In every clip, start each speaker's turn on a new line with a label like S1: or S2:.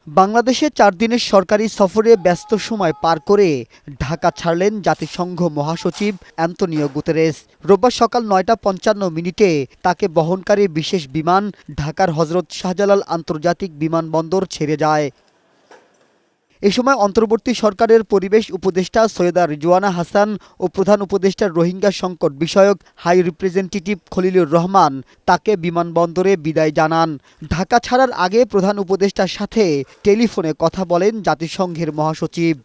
S1: বাংলাদেশে ৪ দিনের সরকারি সফরে ব্যস্ত সময় পার করে ঢাকা ছাড়লেন জাতিসংঘ মহাসচিব অ্যান্তোনিও গুতেরেস। রোববার সকাল ৯টা ৫৫ তাকে বহনকারী বিশেষ বিমান ঢাকার হজরত শাহজালাল আন্তর্জাতিক বিমানবন্দর ছেড়ে যায়। এ সময় অন্তর্বর্তী সরকারের পরিবেশ উপদেষ্টা সৈয়দা রিজওয়ানা হাসান ও প্রধান উপদেষ্টার রোহিঙ্গা সংকট বিষয়ক হাই রিপ্রেজেন্টেটিভ খলিলুর রহমান তাকে বিমানবন্দরে বিদায় জানান। ঢাকা ছাড়ার আগে প্রধান উপদেষ্টার সাথে টেলিফোনে কথা বলেন জাতিসংঘের মহাসচিব।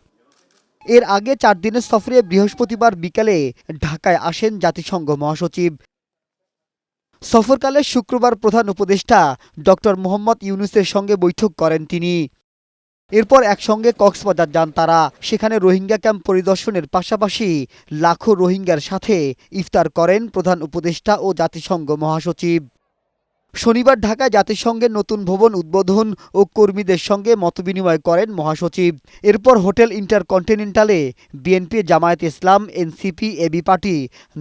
S1: এর আগে ৪ দিনের সফরে বৃহস্পতিবার বিকেলে ঢাকায় আসেন জাতিসংঘ মহাসচিব। সফরকালে শুক্রবার প্রধান উপদেষ্টা ডক্টর মোহাম্মদ ইউনূসের সঙ্গে বৈঠক করেন তিনি। এরপর একসঙ্গে কক্সবাজার যান তারা। সেখানে রোহিঙ্গা ক্যাম্প পরিদর্শনের পাশাপাশি লাখো রোহিঙ্গার সাথে ইফতার করেন প্রধান উপদেষ্টা ও জাতিসংঘ মহাসচিব। শনিবার ঢাকায় জাতিসংঘের নতুন ভবন উদ্বোধন ও কর্মীদের সঙ্গে মতবিনিময় করেন মহাসচিব। এরপর হোটেল ইন্টারকন্টিনেন্টালে বিএনপি, জামায়াত ইসলাম, এনসিপি, এবি পার্টি,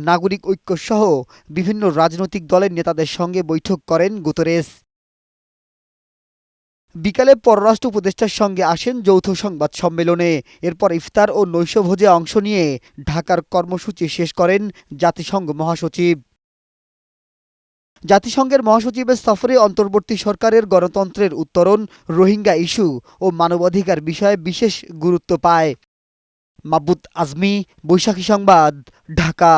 S1: নাগরিক ঐক্যসহ বিভিন্ন রাজনৈতিক দলের নেতাদের সঙ্গে বৈঠক করেন গুতেরেস। বিকালে পররাষ্ট্র উপদেষ্টার সঙ্গে আসেন যৌথ সংবাদ সম্মেলনে। এরপর ইফতার ও নৈশভোজে অংশ নিয়ে ঢাকার কর্মসূচি শেষ করেন জাতিসংঘ মহাসচিব। জাতিসংঘের মহাসচিবের সফরে অন্তর্বর্তী সরকারের গণতন্ত্রের উত্তরণ, রোহিঙ্গা ইস্যু ও মানবাধিকার বিষয়ে বিশেষ গুরুত্ব পায়। মাহবুব আজমি, বৈশাখী সংবাদ, ঢাকা।